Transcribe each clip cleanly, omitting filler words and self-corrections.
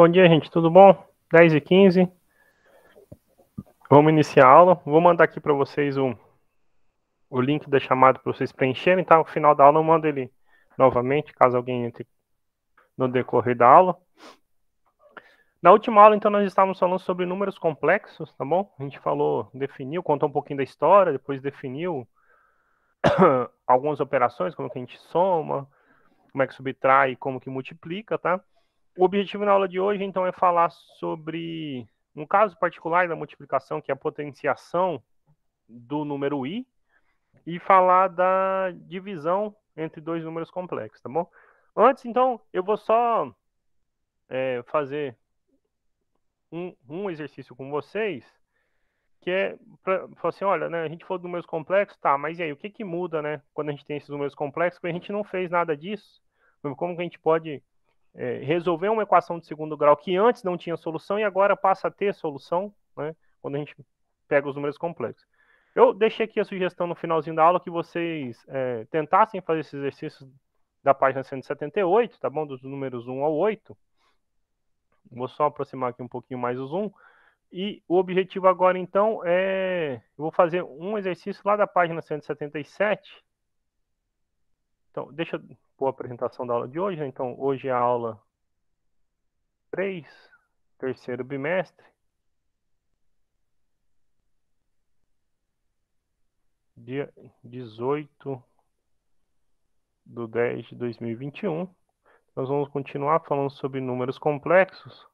Bom dia, gente. Tudo bom? 10h15. Vamos iniciar a aula. Vou mandar aqui para vocês o link da chamada para vocês preencherem, tá? No final da aula eu mando ele novamente, caso alguém entre no decorrer da aula. Na última aula, então, nós estávamos falando sobre números complexos, tá bom? A gente definiu, contou um pouquinho da história, depois definiu algumas operações, como que a gente soma, como é que subtrai, como que multiplica, tá? O objetivo na aula de hoje, então, é falar sobre um caso particular da multiplicação, que é a potenciação do número i, e falar da divisão entre dois números complexos, tá bom? Antes, então, eu vou só fazer um exercício com vocês, que é para falar assim, olha, né, a gente falou de números complexos, tá, mas e aí, o que que muda, né, quando a gente tem esses números complexos, porque a gente não fez nada disso, como que a gente pode resolver uma equação de segundo grau que antes não tinha solução e agora passa a ter solução, né, quando a gente pega os números complexos. Eu deixei aqui a sugestão no finalzinho da aula que vocês tentassem fazer esses exercícios da página 178, tá bom? Dos números 1 ao 8. Vou só aproximar aqui um pouquinho mais o zoom. E o objetivo agora, então, eu vou fazer um exercício lá da página 177. Então, deixa eu pôr a apresentação da aula de hoje, né? Então, hoje é a aula 3, terceiro bimestre. Dia 18/10/2021. Nós vamos continuar falando sobre números complexos.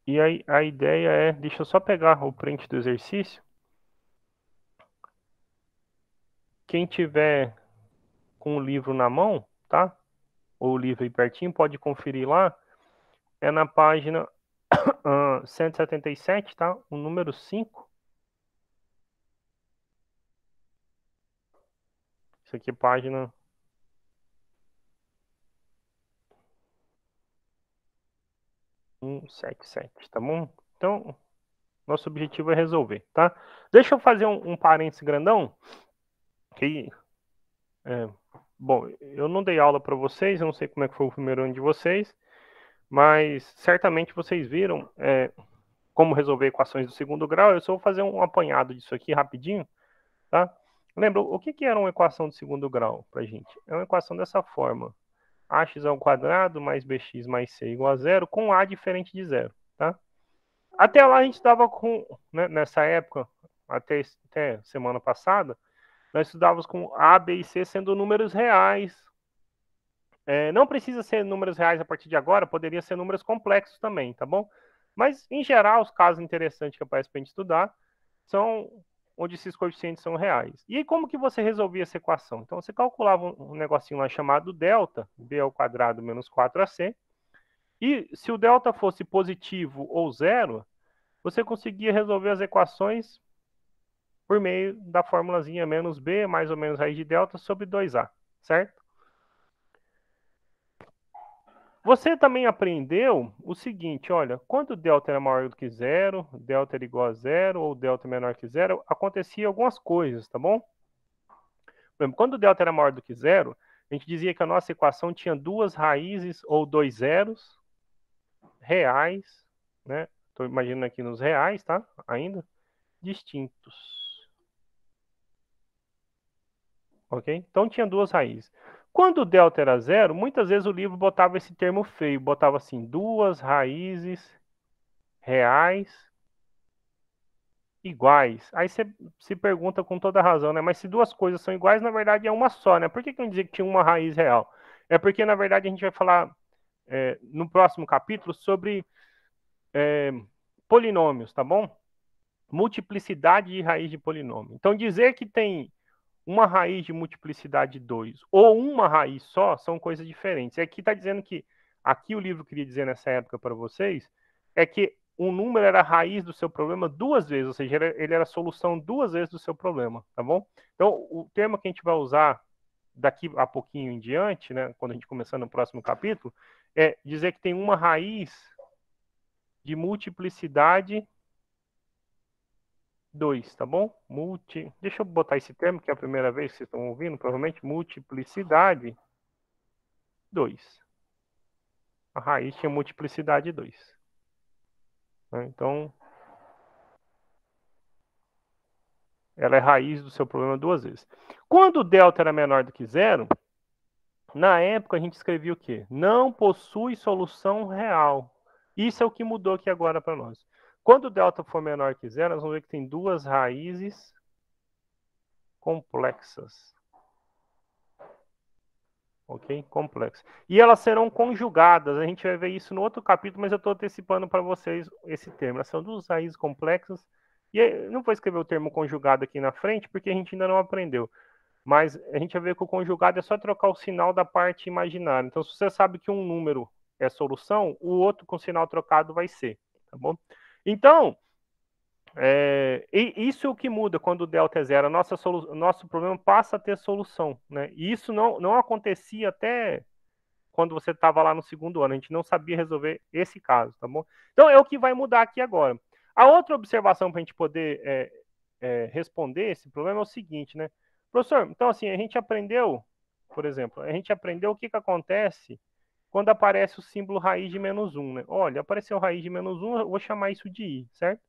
E aí a ideia é, deixa eu só pegar o print do exercício. Quem tiver com o livro na mão, tá? Ou o livro aí pertinho, pode conferir lá. É na página 177, tá? O número 5. Isso aqui é página 177, tá bom? Então, nosso objetivo é resolver, tá? Deixa eu fazer um parênteses grandão. Que, bom, eu não dei aula para vocês, eu não sei como é que foi o primeiro ano de vocês, mas certamente vocês viram como resolver equações do segundo grau. Eu só vou fazer um apanhado disso aqui rapidinho, tá? Lembra, o que era uma equação de segundo grau para a gente? É uma equação dessa forma. Ax ao quadrado mais bx mais c igual a zero, com a diferente de zero, tá? Até lá a gente estava com, né, nessa época, até semana passada, nós estudávamos com a, b e c sendo números reais. Não precisa ser números reais a partir de agora, poderia ser números complexos também, tá bom? Mas, em geral, os casos interessantes que aparecem para a gente estudar são onde esses coeficientes são reais. E aí, como que você resolvia essa equação? Então, você calculava um negocinho lá chamado delta, b ao quadrado menos 4ac, e se o delta fosse positivo ou zero, você conseguia resolver as equações por meio da formulazinha menos b mais ou menos raiz de delta sobre 2a, certo? Você também aprendeu o seguinte, olha, quando delta era maior do que zero, delta era igual a zero, ou delta menor que zero, acontecia algumas coisas, tá bom? Por exemplo, quando delta era maior do que zero, a gente dizia que a nossa equação tinha duas raízes ou dois zeros reais, né? Estou imaginando aqui nos reais, tá? Ainda, distintos. Ok? Então tinha duas raízes. Quando o delta era zero, muitas vezes o livro botava esse termo feio, botava assim, duas raízes reais iguais. Aí você se pergunta com toda razão, né? Mas se duas coisas são iguais, na verdade é uma só, né? Por que eu dizer que tinha uma raiz real? É porque, na verdade, a gente vai falar no próximo capítulo sobre polinômios, tá bom? Multiplicidade de raiz de polinômio. Então, dizer que tem uma raiz de multiplicidade de 2 ou uma raiz só são coisas diferentes. E aqui está dizendo que, aqui o livro queria dizer nessa época para vocês, é que um número era a raiz do seu problema duas vezes, ou seja, ele era a solução duas vezes do seu problema, tá bom? Então, o termo que a gente vai usar daqui a pouquinho em diante, né, quando a gente começar no próximo capítulo, é dizer que tem uma raiz de multiplicidade 2, tá bom? Deixa eu botar esse termo, que é a primeira vez que vocês estão ouvindo, provavelmente, multiplicidade 2. A raiz tinha multiplicidade 2. Então, ela é raiz do seu problema 2 vezes. Quando o delta era menor do que zero, na época a gente escrevia o quê? Não possui solução real. Isso é o que mudou aqui agora para nós. Quando o delta for menor que zero, nós vamos ver que tem duas raízes complexas. Ok? Complexas. E elas serão conjugadas. A gente vai ver isso no outro capítulo, mas eu estou antecipando para vocês esse termo. Elas são duas raízes complexas. E eu não vou escrever o termo conjugado aqui na frente, porque a gente ainda não aprendeu. Mas a gente vai ver que o conjugado é só trocar o sinal da parte imaginária. Então, se você sabe que um número é solução, o outro com sinal trocado vai ser. Tá bom? Então, isso é o que muda quando o delta é zero. Nosso problema passa a ter solução. Né? E isso não acontecia até quando você estava lá no segundo ano. A gente não sabia resolver esse caso. Tá bom? Então, é o que vai mudar aqui agora. A outra observação para a gente poder responder esse problema é o seguinte, né? Professor, então assim, a gente aprendeu, por exemplo, a gente aprendeu o que acontece quando aparece o símbolo raiz de menos 1, né? Olha, apareceu raiz de menos 1, eu vou chamar isso de i, certo?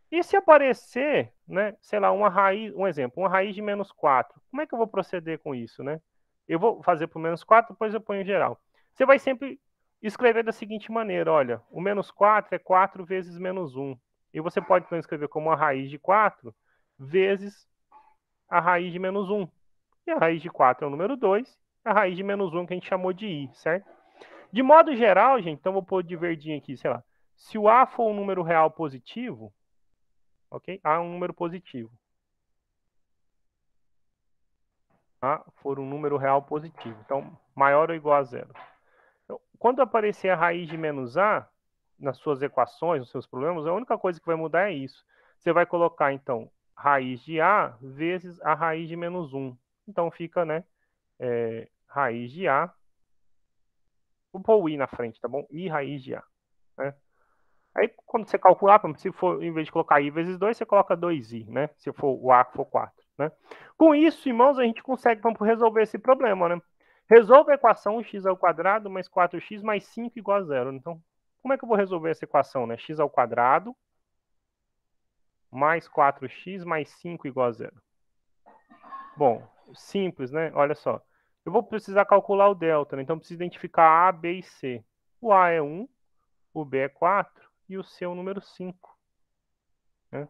E se aparecer, né, sei lá, um exemplo, uma raiz de menos 4, como é que eu vou proceder com isso, né? Eu vou fazer por menos 4, depois eu ponho em geral. Você vai sempre escrever da seguinte maneira, olha, o menos 4 é 4 vezes menos 1. E você pode então escrever como uma raiz de 4 vezes a raiz de menos 1. E a raiz de 4 é o número 2, a raiz de menos 1 que a gente chamou de i, certo? De modo geral, gente, então vou pôr de verdinho aqui, sei lá. Se o a for um número real positivo, ok? A é um número positivo. A for um número real positivo. Então, maior ou igual a zero. Então, quando aparecer a raiz de menos a, nas suas equações, nos seus problemas, a única coisa que vai mudar é isso. Você vai colocar, então, raiz de a vezes a raiz de menos 1. Então, fica, né, raiz de a. Vou pôr o i na frente, tá bom? I raiz de a. Né? Aí, quando você calcular, se for, em vez de colocar i vezes 2, você coloca 2i, né? Se for o a for 4, né? Com isso, irmãos, a gente consegue resolver esse problema, né? Resolve a equação x ao quadrado mais 4x mais 5 igual a zero. Então, como é que eu vou resolver essa equação, né? X ao quadrado mais 4x mais 5 igual a zero. Bom, simples, né? Olha só. Eu vou precisar calcular o delta, né? Então, eu preciso identificar A, B e C. O A é 1, o B é 4 e o C é o número 5. Né?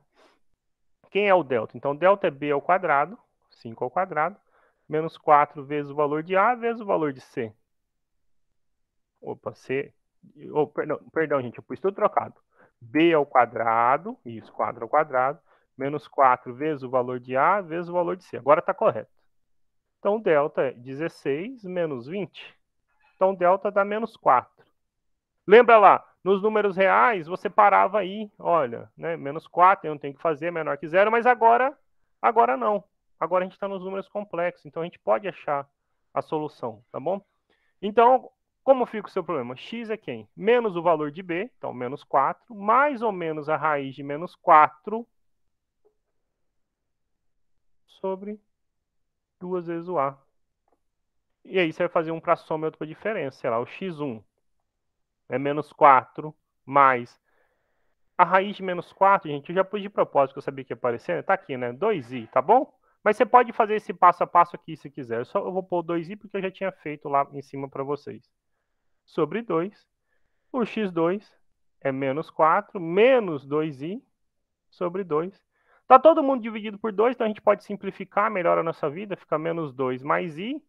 Quem é o delta? Então, delta é B ao quadrado, 5 ao quadrado, menos 4 vezes o valor de A vezes o valor de C. Opa, C... Oh, perdão, gente, eu pus tudo trocado. B ao quadrado, isso, 4 ao quadrado, menos 4 vezes o valor de A vezes o valor de C. Agora está correto. Então, delta é 16 menos 20. Então, delta dá menos 4. Lembra lá, nos números reais, você parava aí, olha, né, menos 4, eu não tenho que fazer, menor que 0, mas agora não. Agora a gente está nos números complexos, então a gente pode achar a solução, tá bom? Então, como fica o seu problema? X é quem? Menos o valor de B, então menos 4, mais ou menos a raiz de menos 4 sobre 2 vezes o A. E aí você vai fazer um para soma e outro para diferença. Sei lá, o x1 é menos 4 mais a raiz de menos 4, gente, eu já pus de propósito, que eu sabia que ia aparecer, tá aqui, né? 2i, tá bom? Mas você pode fazer esse passo a passo aqui se quiser. Eu vou pôr 2i porque eu já tinha feito lá em cima para vocês. Sobre 2, o x2 é menos 4, menos 2i sobre 2. Tá todo mundo dividido por 2, então a gente pode simplificar, melhora a nossa vida, fica menos 2 mais i,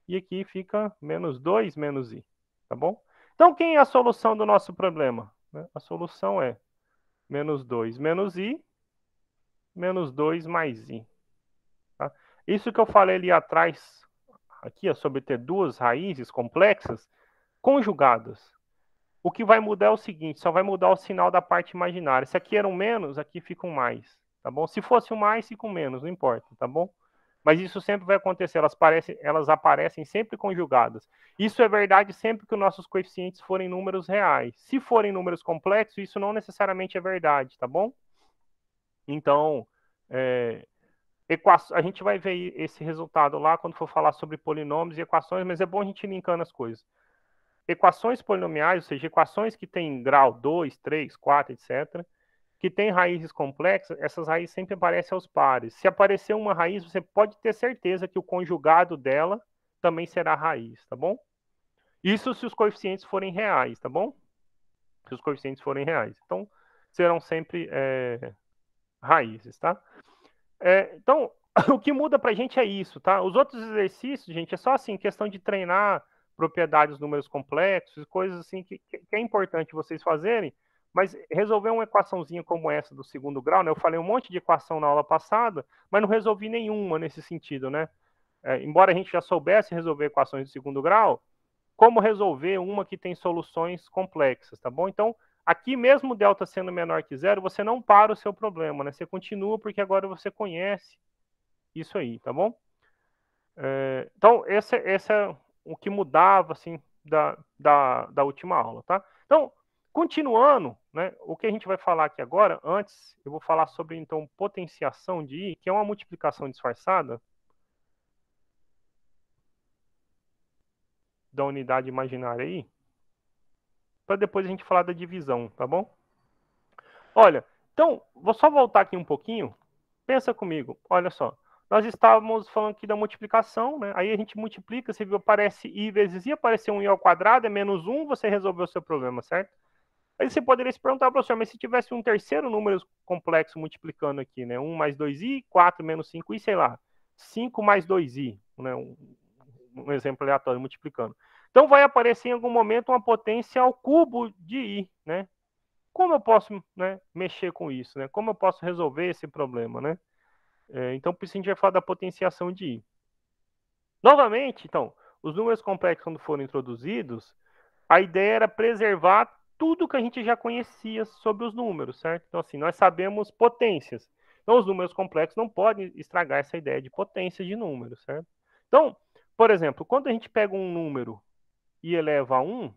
e aqui fica menos 2 menos i, tá bom? Então, quem é a solução do nosso problema? A solução é menos 2 menos i, menos 2 mais i. Tá? Isso que eu falei ali atrás, aqui, sobre ter duas raízes complexas conjugadas. O que vai mudar é o seguinte, só vai mudar o sinal da parte imaginária. Se aqui era um menos, aqui fica um mais, tá bom? Se fosse um mais, fica um menos, não importa, tá bom? mas isso sempre vai acontecer, elas aparecem sempre conjugadas. Isso é verdade sempre que os nossos coeficientes forem números reais. Se forem números complexos, isso não necessariamente é verdade, tá bom? Então, a gente vai ver esse resultado lá quando for falar sobre polinômios e equações, mas é bom a gente ir linkando as coisas. Equações polinomiais, ou seja, equações que têm grau 2, 3, 4, etc., que tem raízes complexas, essas raízes sempre aparecem aos pares. Se aparecer uma raiz, você pode ter certeza que o conjugado dela também será raiz, tá bom? Isso se os coeficientes forem reais, tá bom? Se os coeficientes forem reais. Então, serão sempre raízes, tá? Então, o que muda pra gente é isso, tá? Os outros exercícios, gente, é só assim, questão de treinar propriedades dos números complexos, coisas assim que é importante vocês fazerem, mas resolver uma equaçãozinha como essa do segundo grau, né? Eu falei um monte de equação na aula passada, mas não resolvi nenhuma nesse sentido, né? Embora a gente já soubesse resolver equações de segundo grau, como resolver uma que tem soluções complexas, tá bom? Então, aqui mesmo o delta sendo menor que zero, você não para o seu problema, né? Você continua porque agora você conhece isso aí, tá bom? Então, esse é o que mudava, assim, da última aula, tá? Então, continuando, né, o que a gente vai falar aqui agora, antes, eu vou falar sobre, então, potenciação de I, que é uma multiplicação disfarçada da unidade imaginária I, para depois a gente falar da divisão, tá bom? Olha, então, vou só voltar aqui um pouquinho. Pensa comigo, olha só. Nós estávamos falando aqui da multiplicação, né? Aí a gente multiplica, você viu, aparece I vezes I, apareceu um I ao quadrado, é menos 1, você resolveu o seu problema, certo? Aí você poderia se perguntar, professor, mas se tivesse um terceiro número complexo multiplicando aqui, né? 1 mais 2i, 4 menos 5i, sei lá, 5 mais 2i, né? Um exemplo aleatório, multiplicando. Então vai aparecer em algum momento uma potência ao cubo de i, né? Como eu posso, né, mexer com isso, né? Como eu posso resolver esse problema, né? Então, por isso a gente vai falar da potenciação de I. Novamente, então, os números complexos, quando foram introduzidos, a ideia era preservar tudo que a gente já conhecia sobre os números, certo? Então, assim, nós sabemos potências. Então, os números complexos não podem estragar essa ideia de potência de números, certo? Então, por exemplo, quando a gente pega um número e eleva a 1,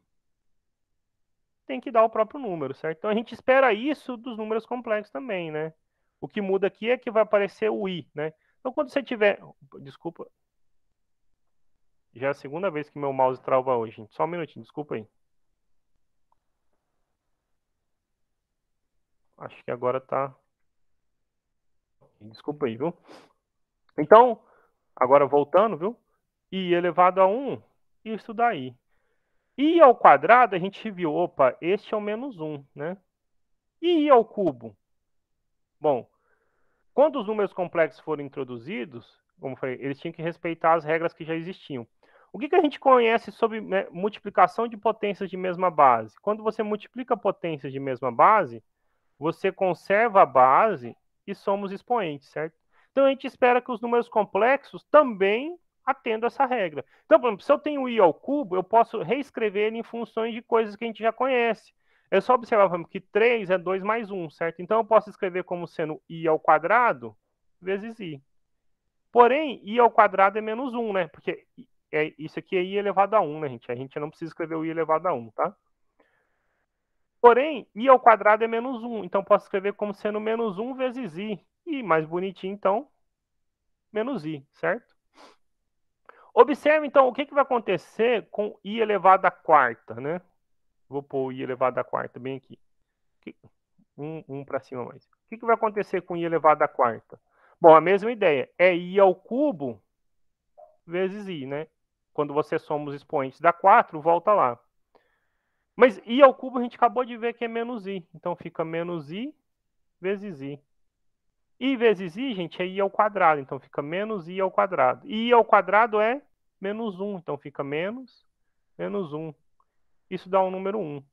tem que dar o próprio número, certo? Então, a gente espera isso dos números complexos também, né? O que muda aqui é que vai aparecer o i, né? Então, quando você tiver... Desculpa. Já é a segunda vez que meu mouse trava hoje, gente. Só um minutinho, desculpa aí. Acho que agora tá... Desculpa aí, viu? Então, agora voltando, viu? I elevado a 1, isso daí. I ao quadrado, a gente viu, opa, este é o menos 1, né? E I ao cubo? Bom, quando os números complexos foram introduzidos, como eu falei, eles tinham que respeitar as regras que já existiam. O que a gente conhece sobre, né, multiplicação de potências de mesma base? Quando você multiplica potências de mesma base, você conserva a base e somos expoentes, certo? Então a gente espera que os números complexos também atendam essa regra. Então, por exemplo, se eu tenho i ao cubo, eu posso reescrever ele em funções de coisas que a gente já conhece. É só observar, por exemplo, que 3 é 2 mais 1, certo? Então eu posso escrever como sendo i ao quadrado vezes i. Porém, i ao quadrado é menos 1, né? Porque isso aqui é i elevado a 1, né, gente? A gente não precisa escrever o i elevado a 1, tá? Porém, i ao quadrado é menos 1. Então, posso escrever como sendo menos 1 vezes i. E mais bonitinho, então, menos i, certo? Observe, então, o que vai acontecer com i elevado à quarta, né? Vou pôr o i elevado à quarta bem aqui. Um para cima mais. O que vai acontecer com i elevado à quarta? Bom, a mesma ideia. É i ao cubo vezes i, né? Quando você soma os expoentes da 4, volta lá. Mas i ao cubo a gente acabou de ver que é menos i. Então, fica menos i vezes i. I vezes i, gente, é i ao quadrado. Então, fica menos i ao quadrado. E i ao quadrado é menos 1. Então, fica menos 1. Isso dá um número 1.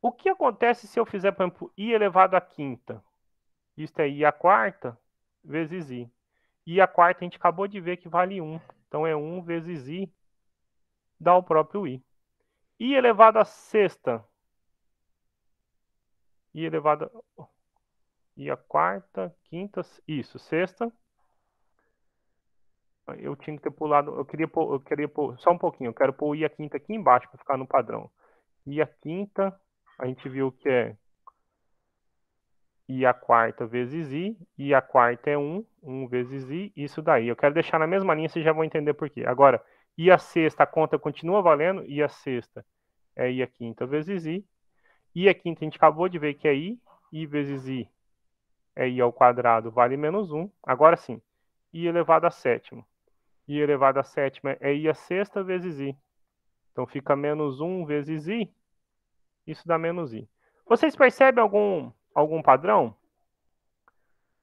O que acontece se eu fizer, por exemplo, i elevado à quinta? Isso é i à quarta vezes i. I à quarta a gente acabou de ver que vale 1. Então, é 1 vezes i, dá o próprio i. I elevado à sexta. I elevado... I à quarta, quinta... Isso, sexta Eu tinha que ter pulado, eu queria pôr só um pouquinho, eu quero pôr o i a quinta aqui embaixo para ficar no padrão. I a quinta, a gente viu que é i a quarta vezes i a quarta é 1 vezes i, isso daí. Eu quero deixar na mesma linha, vocês já vão entender por quê. Agora, i a sexta, a conta continua valendo, i a sexta é i a quinta vezes i a quinta a gente acabou de ver que é i vezes i é i ao quadrado, vale menos 1. Agora sim, i elevado a sétima. I elevado a sétima é i a sexta vezes i. Então fica menos 1 vezes i, isso dá menos i. Vocês percebem algum padrão?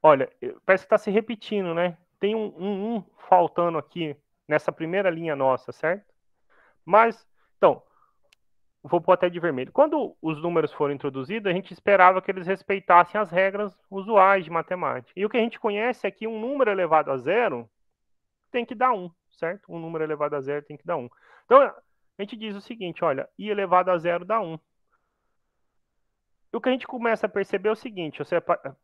Olha, parece que está se repetindo, né? Tem um faltando aqui nessa primeira linha nossa, certo? Mas, então, vou pôr até de vermelho. Quando os números foram introduzidos, a gente esperava que eles respeitassem as regras usuais de matemática. E o que a gente conhece é que um número elevado a zero tem que dar 1, certo? Um número elevado a zero tem que dar 1. Então, a gente diz o seguinte, olha, i elevado a zero dá 1. O que a gente começa a perceber é o seguinte,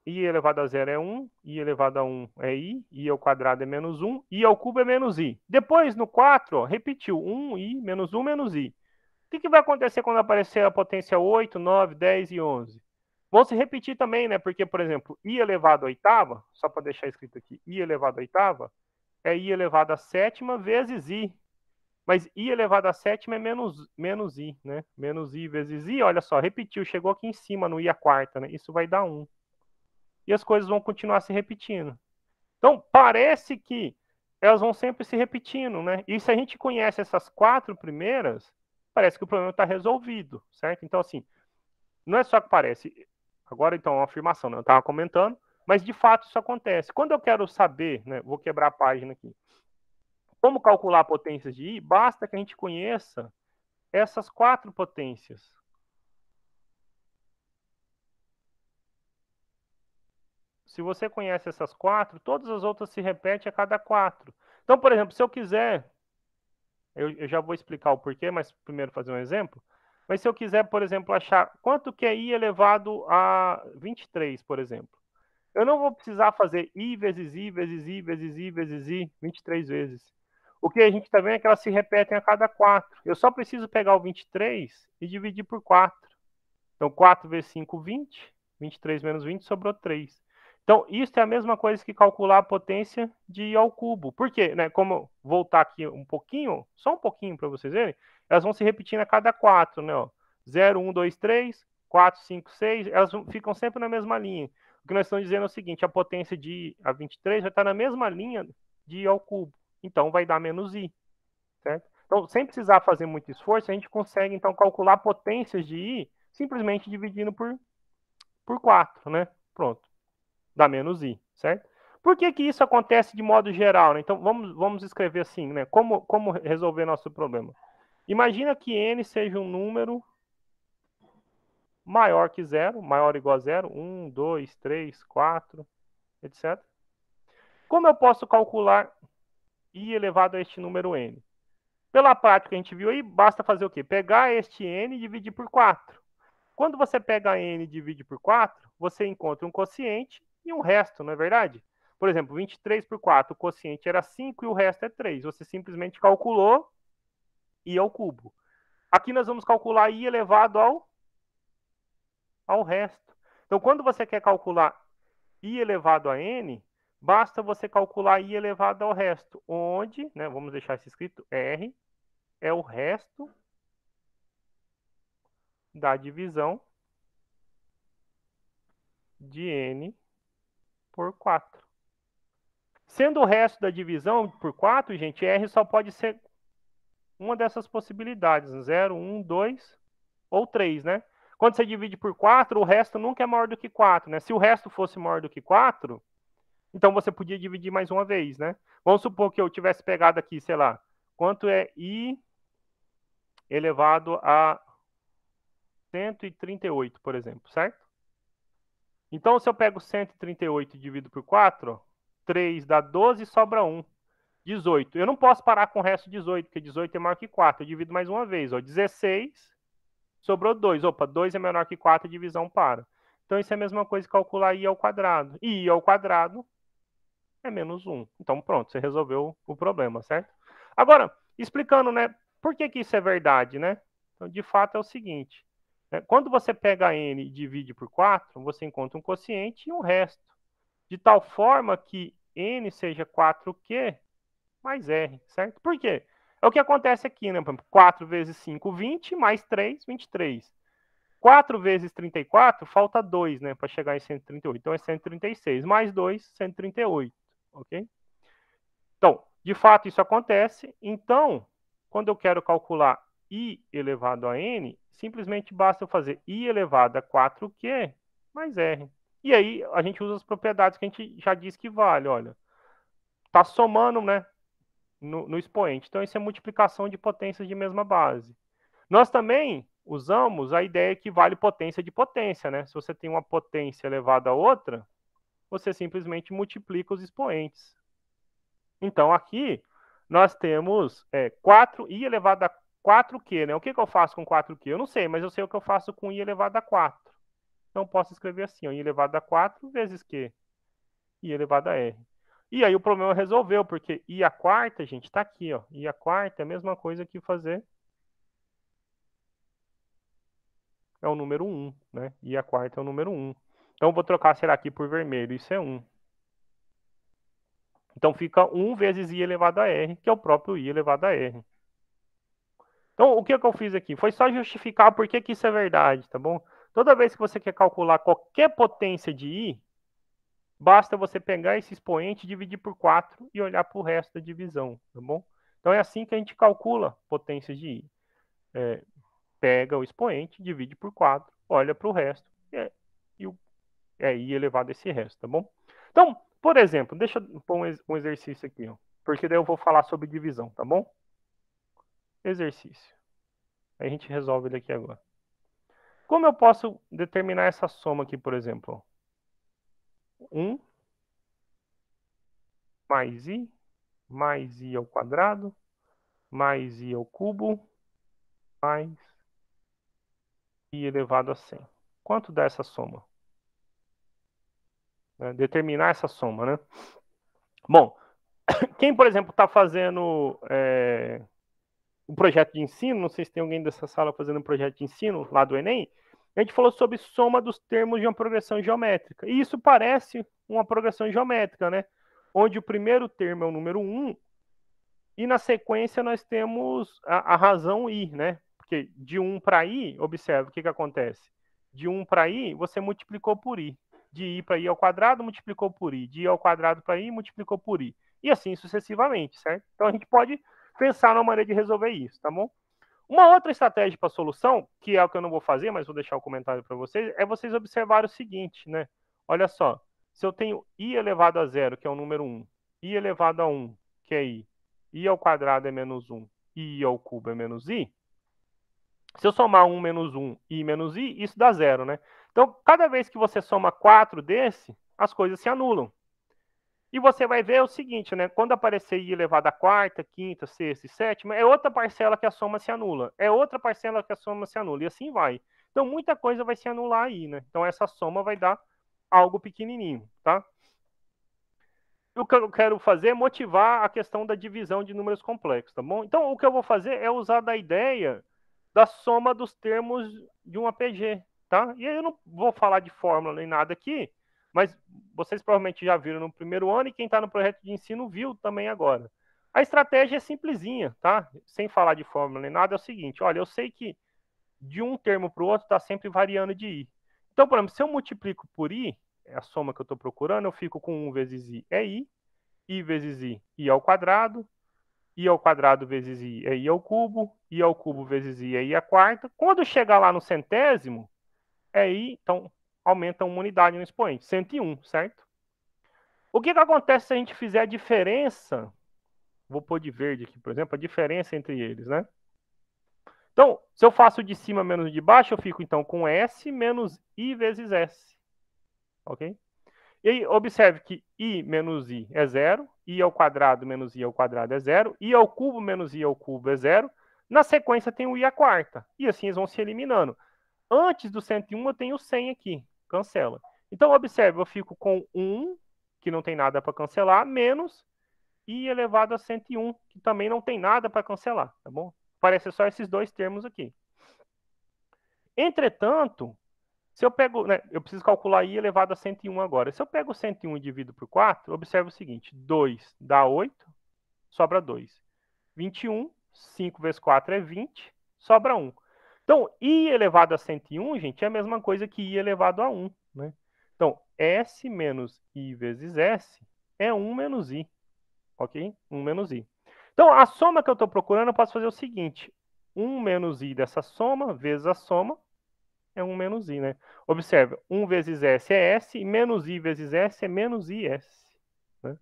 i elevado a zero é 1, i elevado a 1 é i ao quadrado é menos 1, i ao cubo é menos i. Depois, no 4, ó, repetiu, 1i menos 1 menos i. O que vai acontecer quando aparecer a potência 8, 9, 10 e 11? Vão se repetir também, né? Porque, por exemplo, i elevado a oitava, só para deixar escrito aqui, i elevado a oitava é i elevado a sétima vezes i. Mas i elevado a sétima é menos i, né? Menos i vezes i, olha só, repetiu, chegou aqui em cima no i a quarta, né? Isso vai dar 1. E as coisas vão continuar se repetindo. Então, parece que elas vão sempre se repetindo, né? E se a gente conhece essas 4 primeiras, parece que o problema está resolvido, certo? Então, assim, não é só que parece. Agora, então, uma afirmação, né? Eu estava comentando, mas de fato isso acontece. Quando eu quero saber, né? Vou quebrar a página aqui. Como calcular potências de i? Basta que a gente conheça essas 4 potências. Se você conhece essas 4, todas as outras se repetem a cada 4. Então, por exemplo, se eu quiser, eu já vou explicar o porquê, mas primeiro fazer um exemplo. Mas se eu quiser, por exemplo, achar quanto que é i elevado a 23, por exemplo. Eu não vou precisar fazer i vezes i vezes i vezes i vezes i 23 vezes. O que a gente está vendo é que elas se repetem a cada 4. Eu só preciso pegar o 23 e dividir por 4. Então, 4 vezes 5, 20. 23 menos 20, sobrou 3. Então, isso é a mesma coisa que calcular a potência de i ao cubo. Por quê? Né? Como voltar aqui um pouquinho, só um pouquinho para vocês verem, elas vão se repetindo a cada 4, né? Ó. 0, 1, 2, 3, 4, 5, 6, elas ficam sempre na mesma linha. O que nós estamos dizendo é o seguinte, a potência de i a 23 vai estar na mesma linha de i ao cubo. Então, vai dar menos i, certo? Então, sem precisar fazer muito esforço, a gente consegue, então, calcular potências de i simplesmente dividindo por 4, né? Pronto. Dá menos i, certo? Por que que isso acontece de modo geral, né? Então, vamos escrever assim, né? Como resolver nosso problema? Imagina que n seja um número maior que zero, maior ou igual a zero, 1, 2, 3, 4, etc. Como eu posso calcular i elevado a este número n? Pela prática que a gente viu aí, basta fazer o quê? Pegar este n e dividir por 4. Quando você pega n e divide por 4, você encontra um quociente e um resto, não é verdade? Por exemplo, 23 por 4, o quociente era 5 e o resto é 3. Você simplesmente calculou i ao cubo. Aqui nós vamos calcular i elevado ao resto. Então, quando você quer calcular i elevado a n, basta você calcular i elevado ao resto, onde, né, vamos deixar isso escrito, r é o resto da divisão de n por 4. Sendo o resto da divisão por 4, gente, R só pode ser uma dessas possibilidades, 0, 1, 2 ou 3, né? Quando você divide por 4, o resto nunca é maior do que 4, né? Se o resto fosse maior do que 4, então você podia dividir mais uma vez, né? Vamos supor que eu tivesse pegado aqui, sei lá, quanto é i elevado a 138, por exemplo, certo? Então, se eu pego 138 e divido por 4, 3 dá 12 e sobra 1. 18. Eu não posso parar com o resto 18, porque 18 é maior que 4. Eu divido mais uma vez. Ó. 16, sobrou 2. Opa, 2 é menor que 4, a divisão para. Então, isso é a mesma coisa que calcular i ao quadrado. E i ao quadrado é menos 1. Então, pronto, você resolveu o problema, certo? Agora, explicando, né, por que isso é verdade, né? Então, de fato, é o seguinte. Quando você pega n e divide por 4, você encontra um quociente e um resto. De tal forma que n seja 4q mais r, certo? Por quê? É o que acontece aqui, né? 4 vezes 5, 20, mais 3, 23. 4 vezes 34, falta 2, né, para chegar em 138. Então, é 136. Mais 2, 138, ok? Então, de fato, isso acontece. Então, quando eu quero calcular i elevado a n, simplesmente basta eu fazer i elevado a 4q mais r. E aí, a gente usa as propriedades que a gente já disse que vale, olha. Está somando, né, no expoente. Então, isso é multiplicação de potências de mesma base. Nós também usamos a ideia que vale potência de potência, né? Se você tem uma potência elevada a outra, você simplesmente multiplica os expoentes. Então, aqui, nós temos 4i elevado a 4q, né? O que eu faço com 4q? Eu não sei, mas eu sei o que eu faço com i elevado a 4. Então, eu posso escrever assim, ó, i elevado a 4 vezes q, i elevado a r. E aí o problema resolveu, porque i a quarta, gente, está aqui, ó. I a quarta é a mesma coisa que fazer é o número 1, né? E a quarta é o número 1. Então, eu vou trocar, será aqui por vermelho, isso é 1. Então, fica 1 vezes i elevado a r, que é o próprio i elevado a r. Então, o que eu fiz aqui? Foi só justificar por que isso é verdade, tá bom? Toda vez que você quer calcular qualquer potência de i, basta você pegar esse expoente, dividir por 4 e olhar para o resto da divisão, tá bom? Então, é assim que a gente calcula potências de i. Pega o expoente, divide por 4, olha para o resto e i elevado a esse resto, tá bom? Então, por exemplo, deixa eu pôr um exercício aqui, ó, porque daí eu vou falar sobre divisão, tá bom? Exercício. Aí a gente resolve ele aqui agora. Como eu posso determinar essa soma aqui, por exemplo? 1 mais i ao quadrado, mais i ao cubo, mais i elevado a 100. Quanto dá essa soma? Determinar essa soma, né? Bom, quem, por exemplo, está fazendo um projeto de ensino, não sei se tem alguém dessa sala fazendo um projeto de ensino lá do Enem, a gente falou sobre soma dos termos de uma progressão geométrica. E isso parece uma progressão geométrica, né? Onde o primeiro termo é o número 1 e na sequência nós temos a razão i, né? Porque de 1 para i, observe o que acontece. De 1 para i, você multiplicou por i. De i para i ao quadrado, multiplicou por i. De i ao quadrado para i, multiplicou por i. E assim sucessivamente, certo? Então a gente pode pensar numa maneira de resolver isso, tá bom? Uma outra estratégia para solução, que é o que eu não vou fazer, mas vou deixar o comentário para vocês, é vocês observarem o seguinte, né? Olha só, se eu tenho i elevado a 0, que é o número 1, i elevado a 1, que é i ao quadrado é menos 1, e i ao cubo é menos i, se eu somar 1 menos 1 e menos i, isso dá 0, né? Então, cada vez que você soma 4 desse, as coisas se anulam. E você vai ver o seguinte, né? Quando aparecer i elevado a quarta, quinta, sexta e sétima, é outra parcela que a soma se anula. É outra parcela que a soma se anula. E assim vai. Então, muita coisa vai se anular aí, né? Então, essa soma vai dar algo pequenininho, tá? O que eu quero fazer é motivar a questão da divisão de números complexos, tá bom? Então, o que eu vou fazer é usar da ideia da soma dos termos de um APG, tá? E aí eu não vou falar de fórmula nem nada aqui, mas vocês provavelmente já viram no primeiro ano e quem está no projeto de ensino viu também agora. A estratégia é simplesinha, tá? Sem falar de fórmula nem nada, é o seguinte, olha, eu sei que de um termo para o outro está sempre variando de i. Então, por exemplo, se eu multiplico por i, é a soma que eu estou procurando, eu fico com 1 vezes i vezes i ao quadrado, i ao quadrado vezes i é i ao cubo vezes i é i à quarta. Quando chegar lá no centésimo, é i, então aumenta uma unidade no expoente, 101, certo? O que acontece se a gente fizer a diferença, vou pôr de verde aqui, por exemplo, a diferença entre eles, né? Então, se eu faço de cima menos de baixo, eu fico então com S menos I vezes S, ok? E aí, observe que I menos I é zero, I ao quadrado menos I ao quadrado é zero, I ao cubo menos I ao cubo é zero. Na sequência tem o I à quarta, e assim eles vão se eliminando. Antes do 101 eu tenho o 100 aqui, cancela. Então, observe, eu fico com 1, que não tem nada para cancelar, menos I elevado a 101, que também não tem nada para cancelar, tá bom? Parece só esses dois termos aqui. Entretanto, se eu pego, né, eu preciso calcular I elevado a 101 agora. Se eu pego 101 e divido por 4, observe o seguinte, 2 dá 8, sobra 2. 21, 5 vezes 4 é 20, sobra 1. Então, I elevado a 101, gente, é a mesma coisa que I elevado a 1, né? Então, S menos I vezes S é 1 menos I, ok? 1 menos I. Então, a soma que eu estou procurando, eu posso fazer o seguinte, 1 menos I dessa soma, vezes a soma, é 1 menos I, né? Observe, 1 vezes S é S, e menos I vezes S é menos IS. Né?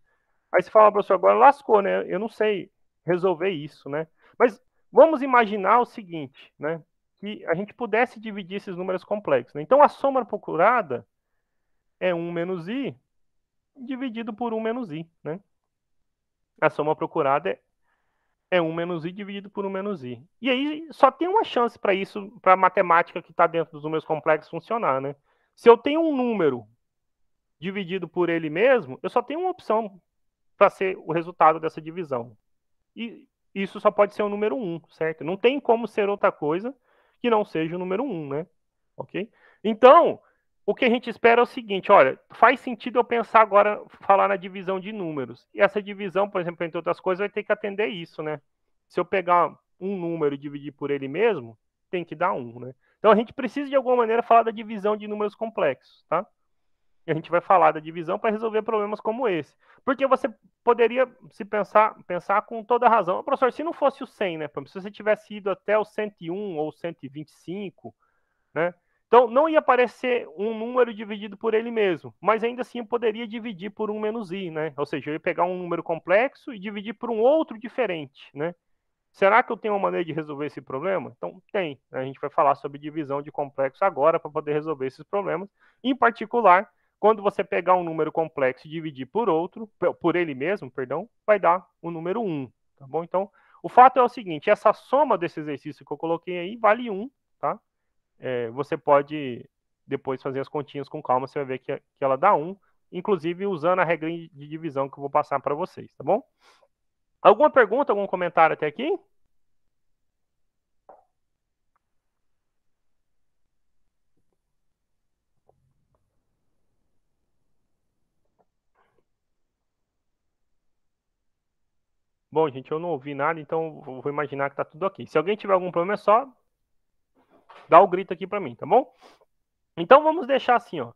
Aí você fala, professor, agora lascou, né? Eu não sei resolver isso, né? Mas vamos imaginar o seguinte, né? Que a gente pudesse dividir esses números complexos. Né? Então, a soma procurada é 1 menos I dividido por 1 menos I, né? A soma procurada é 1 menos I dividido por 1 menos I. E aí só tem uma chance para isso, para a matemática que está dentro dos números complexos funcionar, né? Se eu tenho um número dividido por ele mesmo, eu só tenho uma opção para ser o resultado dessa divisão. E isso só pode ser o número 1, certo? Não tem como ser outra coisa que não seja o número 1, né? Ok? Então, o que a gente espera é o seguinte, olha, faz sentido eu pensar agora, falar na divisão de números. E essa divisão, por exemplo, entre outras coisas, vai ter que atender isso, né? Se eu pegar um número e dividir por ele mesmo, tem que dar 1, né? Então, a gente precisa, de alguma maneira, falar da divisão de números complexos, tá? E a gente vai falar da divisão para resolver problemas como esse. Porque você poderia se pensar com toda razão. Professor, se não fosse o 100, né? Se você tivesse ido até o 101 ou 125, né? Então, não ia aparecer um número dividido por ele mesmo, mas ainda assim eu poderia dividir por 1 menos i, né? Ou seja, eu ia pegar um número complexo e dividir por um outro diferente, né? Será que eu tenho uma maneira de resolver esse problema? Então, tem. A gente vai falar sobre divisão de complexo agora para poder resolver esses problemas. Em particular, quando você pegar um número complexo e dividir por outro, por ele mesmo, perdão, vai dar o número 1, tá bom? Então, o fato é o seguinte, essa soma desse exercício que eu coloquei aí vale 1, tá? Você pode depois fazer as continhas com calma, você vai ver que ela dá 1, inclusive usando a regra de divisão que eu vou passar para vocês, tá bom? Alguma pergunta, algum comentário até aqui? Bom, gente, eu não ouvi nada, então vou imaginar que tá tudo ok. Se alguém tiver algum problema, é só dar o grito aqui para mim, tá bom? Então vamos deixar assim, ó.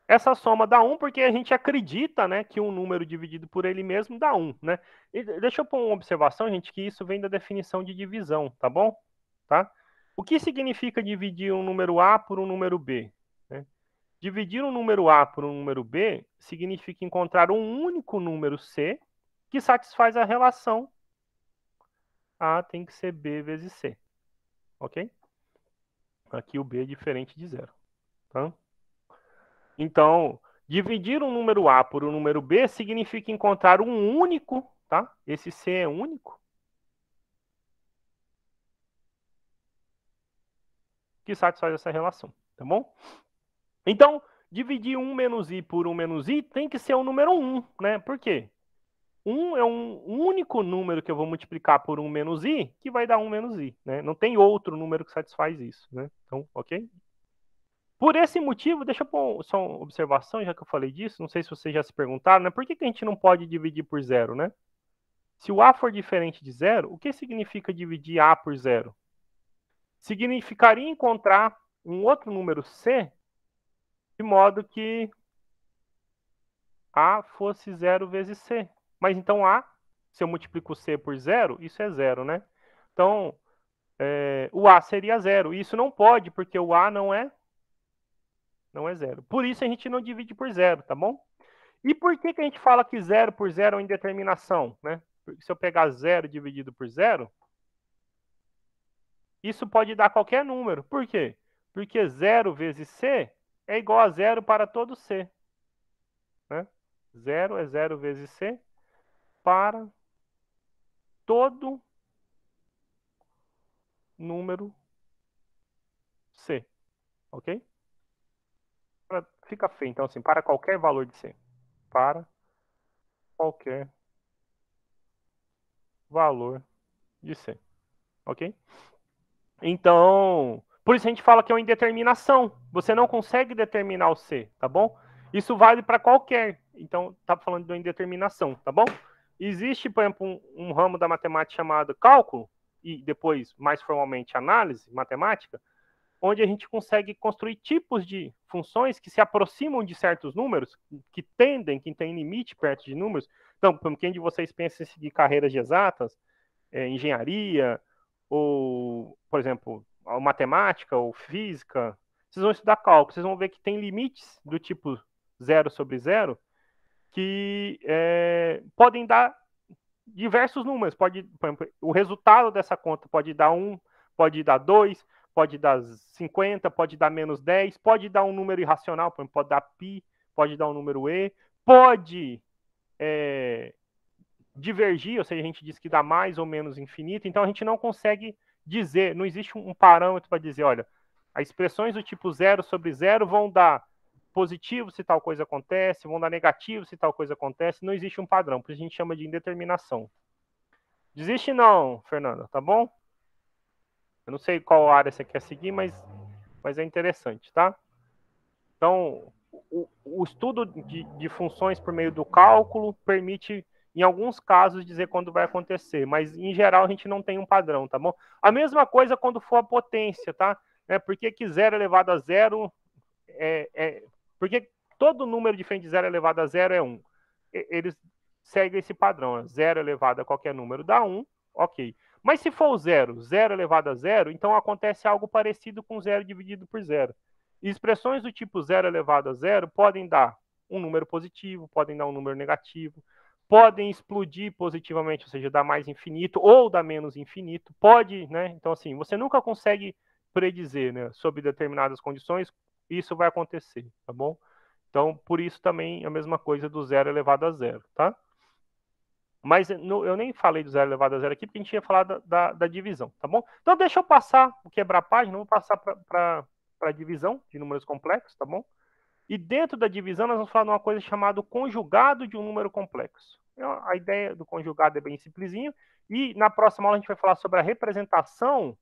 Essa soma dá 1 porque a gente acredita, né, que um número dividido por ele mesmo dá 1, né? E deixa eu pôr uma observação, gente, que isso vem da definição de divisão, tá bom? Tá? O que significa dividir um número A por um número B? Né? Dividir um número A por um número B significa encontrar um único número C que satisfaz a relação A tem que ser B vezes C, ok? Aqui o B é diferente de zero, tá? Então, dividir um número A por um número B significa encontrar um único, tá? Esse C é único, que satisfaz essa relação, tá bom? Então, dividir 1 menos I por 1 menos I tem que ser o número 1, né? Por quê? 1 é um único número que eu vou multiplicar por 1 menos I, que vai dar 1 menos I, né? Não tem outro número que satisfaz isso, né? Então, ok? Por esse motivo, deixa eu pôr só uma observação, já que eu falei disso, não sei se vocês já se perguntaram, né? Por que a gente não pode dividir por zero, né? Se o A for diferente de zero, o que significa dividir A por zero? Significaria encontrar um outro número C de modo que A fosse zero vezes C. Mas então A, se eu multiplico C por zero, isso é zero, né? Então, o A seria zero. E isso não pode, porque o A não é zero. Por isso a gente não divide por zero, tá bom? E por que a gente fala que zero por zero é uma indeterminação, né? Porque se eu pegar zero dividido por zero, isso pode dar qualquer número. Por quê? Porque zero vezes C é igual a zero para todo C. Né? Zero é zero vezes C para todo número C. Ok? Fica feio, então, assim, para qualquer valor de C. Para qualquer valor de C, ok? Então, por isso a gente fala que é uma indeterminação. Você não consegue determinar o C, tá bom? Isso vale para qualquer. Então, tá falando de uma indeterminação, tá bom? Existe, por exemplo, um ramo da matemática chamado cálculo, e depois, mais formalmente, análise matemática, onde a gente consegue construir tipos de funções que se aproximam de certos números, que tendem, que têm limite perto de números. Então, quem de vocês pensa em seguir carreiras de exatas, engenharia, ou, por exemplo, matemática ou física, vocês vão estudar cálculo, vocês vão ver que tem limites do tipo 0 sobre 0 que podem dar diversos números. Pode, por exemplo, o resultado dessa conta pode dar 1, pode dar 2, pode dar 50, pode dar menos 10, pode dar um número irracional, por exemplo, pode dar π, pode dar um número e, pode divergir, ou seja, a gente diz que dá mais ou menos infinito, então a gente não consegue dizer, não existe um parâmetro para dizer, olha, as expressões do tipo 0 sobre 0 vão dar positivo se tal coisa acontece, vão dar negativo se tal coisa acontece, não existe um padrão, por isso a gente chama de indeterminação. Desiste não, Fernanda, tá bom? Eu não sei qual área você quer seguir, mas é interessante, tá? Então, o estudo de funções por meio do cálculo permite, em alguns casos, dizer quando vai acontecer, mas em geral a gente não tem um padrão, tá bom? A mesma coisa quando for a potência, tá? Por que 0 elevado a 0 porque todo número diferente de 0 elevado a 0 é 1. Eles seguem esse padrão, 0 elevado a qualquer número dá 1, ok. Mas se for o 0, 0 elevado a 0, então acontece algo parecido com 0 dividido por 0. Expressões do tipo 0 elevado a 0 podem dar um número positivo, podem dar um número negativo, podem explodir positivamente, ou seja, dar mais infinito ou dar menos infinito, pode, né? Então, assim, você nunca consegue predizer, né, sob determinadas condições, isso vai acontecer, tá bom? Então, por isso também a mesma coisa do 0 elevado a 0, tá? Mas eu nem falei do 0 elevado a 0 aqui, porque a gente ia falar da divisão, tá bom? Então, deixa eu passar o quebrar página, vou passar para a divisão de números complexos, tá bom? E dentro da divisão, nós vamos falar de uma coisa chamada conjugado de um número complexo. A ideia do conjugado é bem simplesinho. E na próxima aula a gente vai falar sobre a representação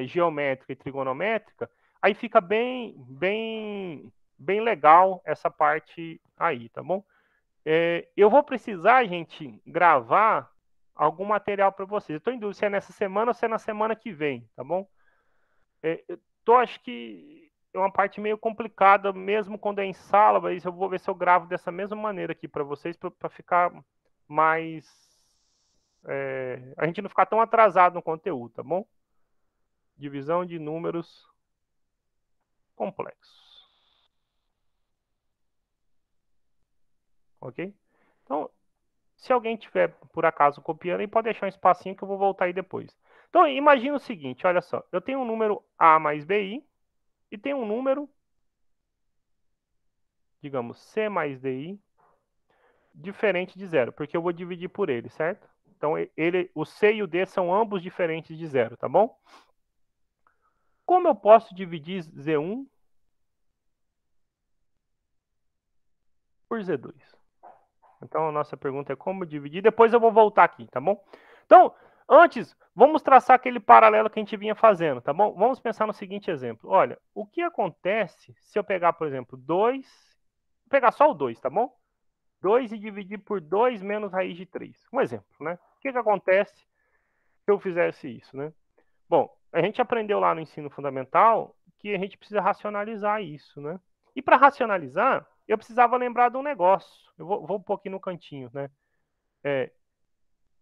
geométrica e trigonométrica. Aí fica bem legal essa parte aí, tá bom? Eu vou precisar, gente, gravar algum material para vocês. Eu estou em dúvida se é nessa semana ou se é na semana que vem, tá bom? Acho que é uma parte meio complicada, mesmo quando é em sala, mas eu vou ver se eu gravo dessa mesma maneira aqui para vocês, para ficar mais... a gente não ficar tão atrasado no conteúdo, tá bom? Divisão de números complexos. Ok? Então, se alguém tiver, por acaso, copiando, aí pode deixar um espacinho que eu vou voltar aí depois. Então, imagina o seguinte, olha só. Eu tenho um número A mais BI e tenho um número, digamos, C mais DI, diferente de zero, porque eu vou dividir por ele, certo? Então, o C e o D são ambos diferentes de zero, tá bom? Como eu posso dividir Z1 por Z2? Então, a nossa pergunta é como dividir. Depois eu vou voltar aqui, tá bom? Então, antes, vamos traçar aquele paralelo que a gente vinha fazendo, tá bom? Vamos pensar no seguinte exemplo. Olha, o que acontece se eu pegar, por exemplo, 2... Vou pegar só o 2, tá bom? 2 e dividir por 2 menos raiz de 3. Um exemplo, né? O que acontece se eu fizesse isso, né? Bom, a gente aprendeu lá no ensino fundamental que a gente precisa racionalizar isso, né? E para racionalizar, eu precisava lembrar de um negócio. Eu vou um pouquinho no cantinho, né?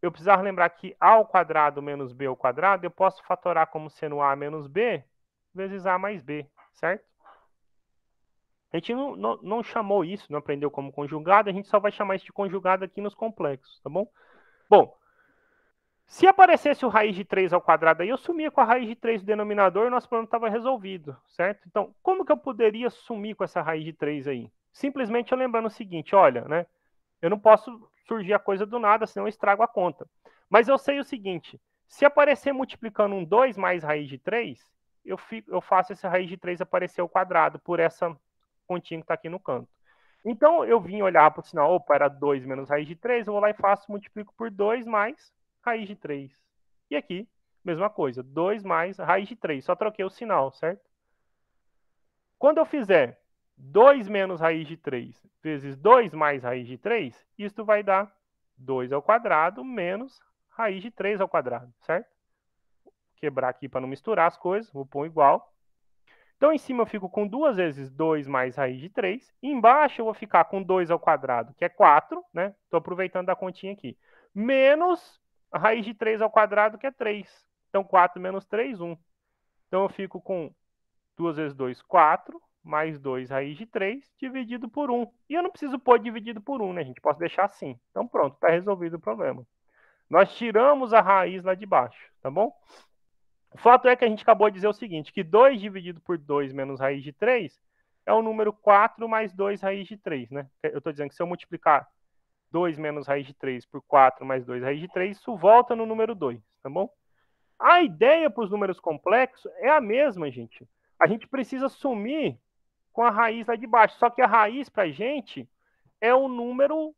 Eu precisava lembrar que A ao quadrado menos B ao quadrado, eu posso fatorar como sendo A menos B vezes A mais B, certo? A gente não chamou isso, não aprendeu como conjugado, a gente só vai chamar isso de conjugado aqui nos complexos, tá bom? Bom, se aparecesse o raiz de 3 ao quadrado aí, eu sumia com a raiz de 3 do denominador e o nosso problema estava resolvido, certo? Então, como que eu poderia sumir com essa raiz de 3 aí? Simplesmente eu lembrando o seguinte, olha, né? Eu não posso surgir a coisa do nada, senão eu estrago a conta. Mas eu sei o seguinte, se aparecer multiplicando um 2 mais raiz de 3, eu faço essa raiz de 3 aparecer ao quadrado por essa continha que está aqui no canto. Então, eu vim olhar para o sinal, opa, era 2 menos raiz de 3, eu vou lá e faço, multiplico por 2 mais raiz de 3. E aqui, mesma coisa, 2 mais raiz de 3, só troquei o sinal, certo? Quando eu fizer 2 menos raiz de 3 vezes 2 mais raiz de 3, isto vai dar 2 ao quadrado menos raiz de 3 ao quadrado, certo? Vou quebrar aqui para não misturar as coisas, vou pôr igual. Então, em cima eu fico com 2 vezes 2 mais raiz de 3. Embaixo eu vou ficar com 2 ao quadrado, que é 4, né? Estou aproveitando da continha aqui. Menos a raiz de 3 ao quadrado, que é 3. Então, 4 menos 3, 1. Então, eu fico com 2 vezes 2, 4, mais 2 raiz de 3, dividido por 1. E eu não preciso pôr dividido por 1, né, gente? Posso deixar assim. Então, pronto, está resolvido o problema. Nós tiramos a raiz lá de baixo, tá bom? O fato é que a gente acabou de dizer o seguinte, que 2 dividido por 2 menos raiz de 3 é o número 4 mais 2 raiz de 3, né? Eu estou dizendo que se eu multiplicar 2 menos raiz de 3 por 4 mais 2 raiz de 3, isso volta no número 2, tá bom? A ideia para os números complexos é a mesma, gente. A gente precisa sumir com a raiz lá de baixo, só que a raiz para a gente é o número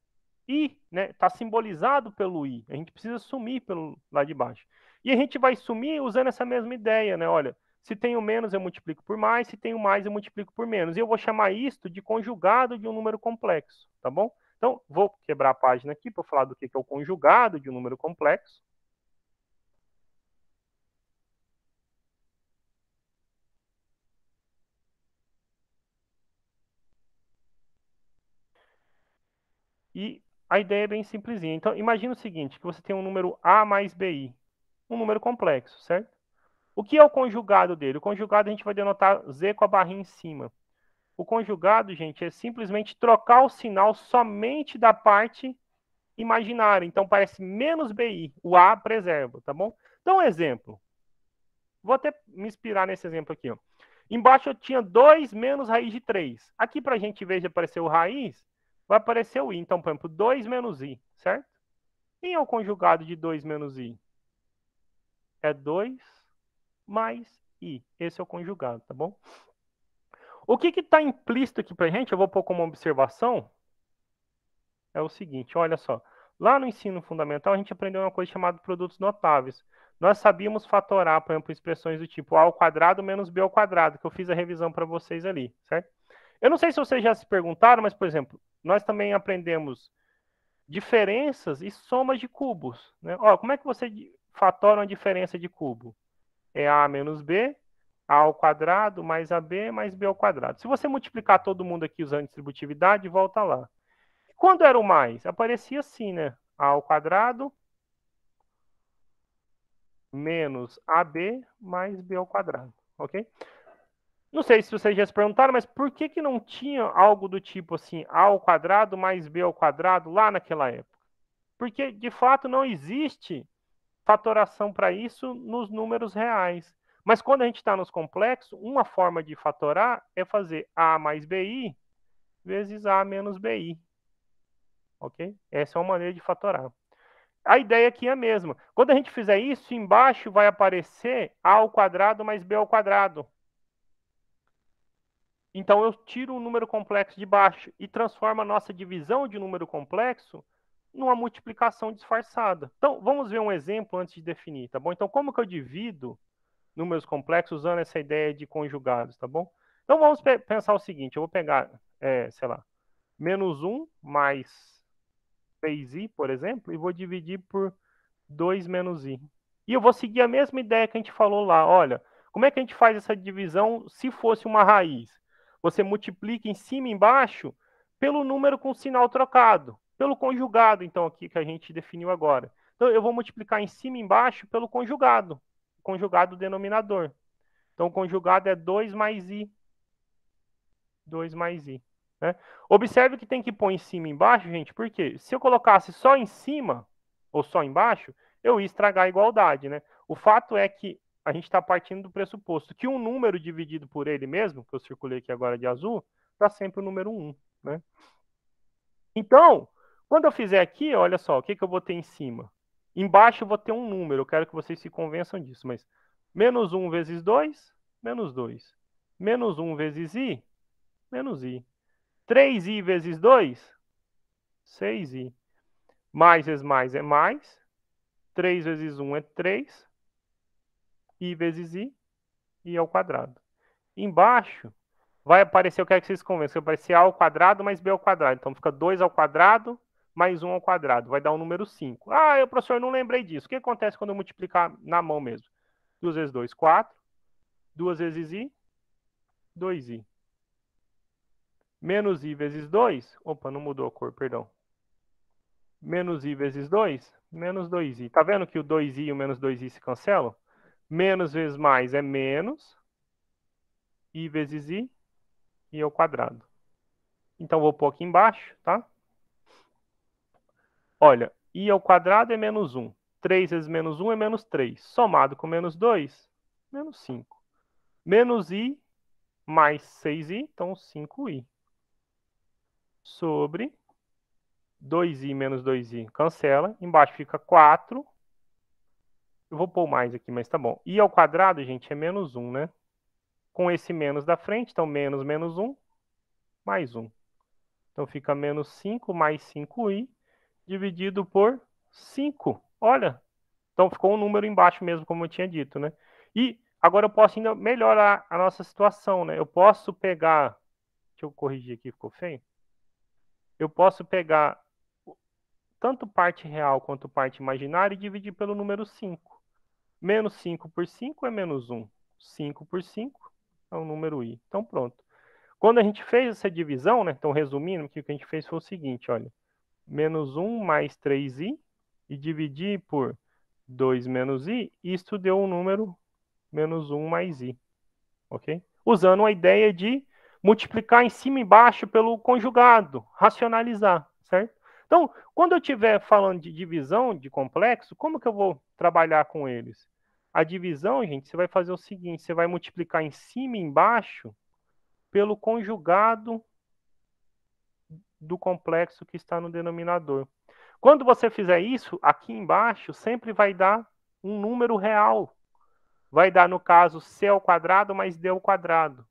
i, né? Está simbolizado pelo i. A gente precisa sumir pelo lá de baixo. E a gente vai sumir usando essa mesma ideia, né? Olha, se tenho menos eu multiplico por mais, se tenho mais eu multiplico por menos. E eu vou chamar isto de conjugado de um número complexo, tá bom? Então, vou quebrar a página aqui para falar do que é o conjugado de um número complexo. E a ideia é bem simplesinha. Então, imagine o seguinte, que você tem um número a mais bi, um número complexo, certo? O que é o conjugado dele? O conjugado a gente vai denotar z com a barrinha em cima. O conjugado, gente, é simplesmente trocar o sinal somente da parte imaginária. Então, parece menos bi. O a preserva, tá bom? Então, um exemplo. Vou até me inspirar nesse exemplo aqui. Ó. Embaixo eu tinha 2 menos raiz de 3. Aqui, para a gente, em vez de aparecer o raiz, vai aparecer o i. Então, por exemplo, 2 menos i, certo? Quem é o conjugado de 2 menos i? É 2 mais i. Esse é o conjugado, tá bom? O que está implícito aqui para a gente, eu vou pôr como observação, é o seguinte, olha só. Lá no ensino fundamental, a gente aprendeu uma coisa chamada produtos notáveis. Nós sabíamos fatorar, por exemplo, expressões do tipo a ao quadrado menos b ao quadrado, que eu fiz a revisão para vocês ali, certo? Eu não sei se vocês já se perguntaram, mas, por exemplo, nós também aprendemos diferenças e somas de cubos. Né? Ó, como é que você fatora uma diferença de cubo? É a menos b, a ao quadrado mais ab mais b ao quadrado. Se você multiplicar todo mundo aqui usando distributividade, volta lá. E quando era o mais? Aparecia assim, né? A ao quadrado menos ab mais b ao quadrado, ok? Não sei se vocês já se perguntaram, mas por que, que não tinha algo do tipo assim, a ao quadrado mais b ao quadrado lá naquela época? Porque, de fato, não existe fatoração para isso nos números reais. Mas quando a gente está nos complexos, uma forma de fatorar é fazer a mais bi vezes a menos bi. Ok? Essa é uma maneira de fatorar. A ideia aqui é a mesma. Quando a gente fizer isso, embaixo vai aparecer a ao quadrado mais b ao quadrado. Então eu tiro o número complexo de baixo e transformo a nossa divisão de número complexo numa multiplicação disfarçada. Então vamos ver um exemplo antes de definir, tá bom? Então como que eu divido números complexos usando essa ideia de conjugados, tá bom? Então vamos pensar o seguinte, eu vou pegar, sei lá, menos 1 mais 3i, por exemplo, e vou dividir por 2 menos i. E eu vou seguir a mesma ideia que a gente falou lá. Olha, como é que a gente faz essa divisão se fosse uma raiz? Você multiplica em cima e embaixo pelo número com sinal trocado, pelo conjugado, então, aqui que a gente definiu agora. Então, eu vou multiplicar em cima e embaixo pelo conjugado denominador. Então, o conjugado é 2 mais i. 2 mais i. Né? Observe que tem que pôr em cima e embaixo, gente, porque se eu colocasse só em cima ou só embaixo, eu ia estragar a igualdade, né? O fato é que a gente está partindo do pressuposto que um número dividido por ele mesmo, que eu circulei aqui agora de azul, dá sempre o número 1, né? Então, quando eu fizer aqui, olha só, o que, que eu vou ter em cima? Embaixo eu vou ter um número, eu quero que vocês se convençam disso, mas menos 1 vezes 2, menos 2. Menos 1 vezes i, menos i. 3i vezes 2, 6i. Mais vezes mais é mais. 3 vezes 1 é 3. I vezes i ao quadrado. Embaixo vai aparecer, eu quero que vocês convençam, vai aparecer a ao quadrado mais b ao quadrado. Então fica 2 ao quadrado mais 1 ao quadrado. Vai dar o número 5. Ah, professor, não lembrei disso. O que acontece quando eu multiplicar na mão mesmo? 2 vezes 2, 4. 2 vezes i, 2i. Menos i vezes 2. Opa, não mudou a cor, perdão. Menos i vezes 2, menos 2i. Tá vendo que o 2i e o menos 2i se cancelam? Menos vezes mais é menos. I vezes i ao quadrado. Então, vou pôr aqui embaixo, tá? Olha, i ao quadrado é menos 1. 3 vezes menos 1 é menos 3. Somado com menos 2, menos 5. Menos i mais 6i, então 5i. Sobre 2i menos 2i, cancela. Embaixo fica 4. Eu vou pôr mais aqui, mas tá bom. I ao quadrado, gente, é menos 1, né? Com esse menos da frente, então menos menos 1, mais 1. Então fica menos 5 mais 5i, dividido por 5. Olha, então ficou um número embaixo mesmo, como eu tinha dito, né? E agora eu posso ainda melhorar a nossa situação, né? Eu posso pegar... Deixa eu corrigir aqui, ficou feio. Eu posso pegar tanto parte real quanto parte imaginária e dividir pelo número 5. Menos 5 por 5 é menos 1. 5 por 5 é o número i. Então, pronto. Quando a gente fez essa divisão, né? Então, resumindo, o que a gente fez foi o seguinte, olha. Menos 1 mais 3i e dividir por 2 menos i, isto deu um número menos 1 mais i. Ok? Usando a ideia de multiplicar em cima e embaixo pelo conjugado, racionalizar, certo? Então, quando eu estiver falando de divisão de complexo, como que eu vou trabalhar com eles? A divisão, gente, você vai fazer o seguinte, você vai multiplicar em cima e embaixo pelo conjugado do complexo que está no denominador. Quando você fizer isso, aqui embaixo sempre vai dar um número real. Vai dar, no caso, c ao quadrado mais d ao quadrado.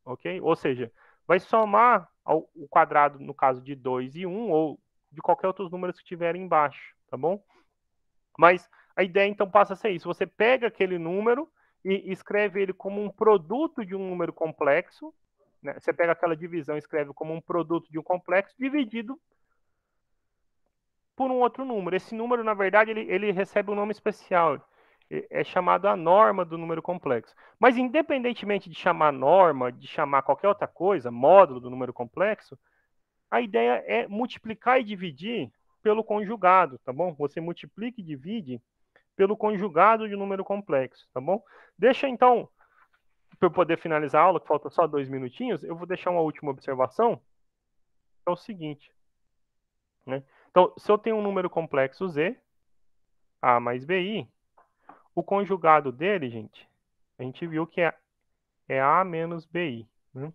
Ok? Ou seja, vai somar o quadrado, no caso de 2 e 1, ou de qualquer outros números que estiverem embaixo, tá bom? Mas a ideia, então, passa a ser isso. Você pega aquele número e escreve ele como um produto de um número complexo, né? Você pega aquela divisão e escreve como um produto de um complexo dividido por um outro número. Esse número, na verdade, ele recebe um nome especial. É chamado a norma do número complexo. Mas, independentemente de chamar norma, de chamar qualquer outra coisa, módulo do número complexo, a ideia é multiplicar e dividir pelo conjugado, tá bom? Você multiplica e divide pelo conjugado de um número complexo, tá bom? Deixa, então, para eu poder finalizar a aula, que falta só 2 minutinhos, eu vou deixar uma última observação, que é o seguinte, né? Então, se eu tenho um número complexo z, a mais bi, o conjugado dele, gente, a gente viu que é a menos bi. Né?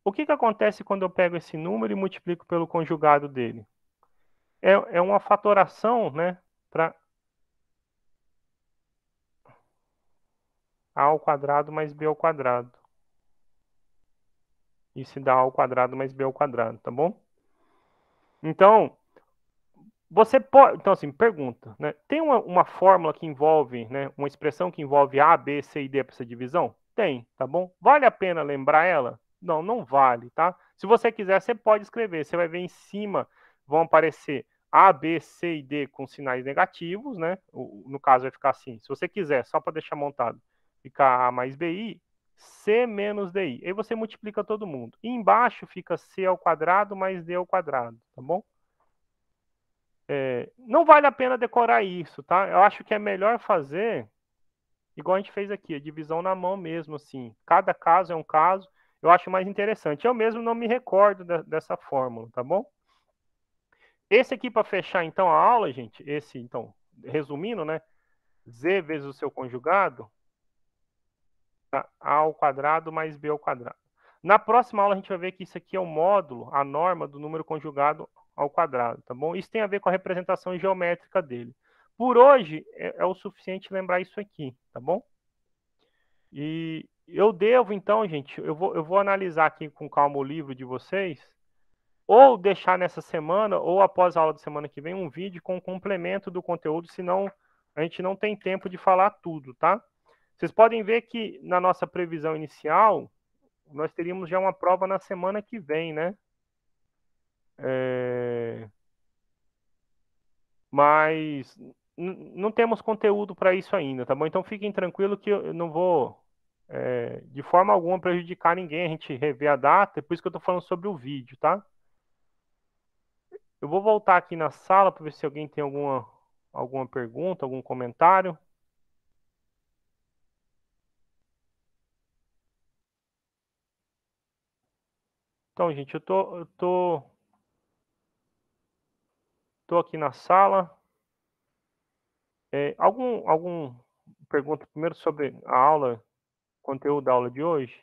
O que acontece quando eu pego esse número e multiplico pelo conjugado dele? É uma fatoração, né, para a ao quadrado mais b ao quadrado. E se dá a ao quadrado mais b ao quadrado, tá bom? Então, você pode... Então, assim, pergunta, né? Tem uma fórmula que envolve, né, uma expressão que envolve A, B, C e D para essa divisão? Tem, tá bom? Vale a pena lembrar ela? Não, não vale, tá? Se você quiser, você pode escrever. Você vai ver em cima, vão aparecer A, B, C e D com sinais negativos, né? No caso vai ficar assim. Se você quiser, só para deixar montado, fica A mais BI, C menos DI. Aí você multiplica todo mundo. E embaixo fica C ao quadrado mais D ao quadrado, tá bom? Não vale a pena decorar isso, tá? Eu acho que é melhor fazer igual a gente fez aqui, a divisão na mão mesmo, assim. Cada caso é um caso. Eu acho mais interessante. Eu mesmo não me recordo dessa fórmula, tá bom? Esse aqui, para fechar, então, a aula, gente, esse, então, resumindo, né? Z vezes o seu conjugado, tá? A ao quadrado mais B ao quadrado. Na próxima aula, a gente vai ver que isso aqui é o módulo, a norma do número conjugado ao quadrado, tá bom? Isso tem a ver com a representação geométrica dele. Por hoje, é o suficiente lembrar isso aqui, tá bom? E eu devo, então, gente, eu vou analisar aqui com calma o livro de vocês ou deixar nessa semana, ou após a aula da semana que vem, um vídeo com complemento do conteúdo, senão a gente não tem tempo de falar tudo, tá? Vocês podem ver que na nossa previsão inicial, nós teríamos já uma prova na semana que vem, né? Mas não temos conteúdo para isso ainda, tá bom? Então fiquem tranquilos que eu não vou, de forma alguma, prejudicar ninguém. A gente rever a data, é por isso que eu estou falando sobre o vídeo, tá? Eu vou voltar aqui na sala para ver se alguém tem alguma pergunta, algum comentário. Então, gente, tô aqui na sala. Algum pergunta primeiro sobre a aula, conteúdo da aula de hoje?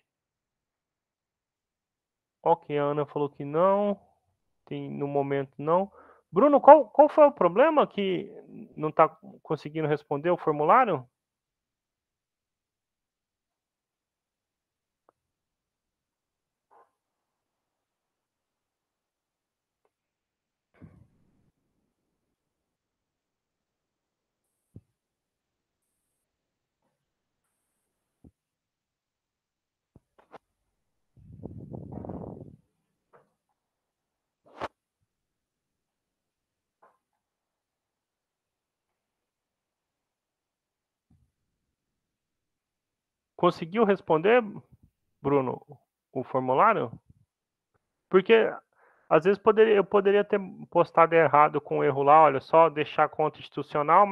Ok, a Ana falou que não. No momento não. Bruno, qual foi o problema que não está conseguindo responder o formulário? Conseguiu responder, Bruno, o formulário? Porque às vezes eu poderia ter postado errado com erro lá, olha, só deixar a conta institucional,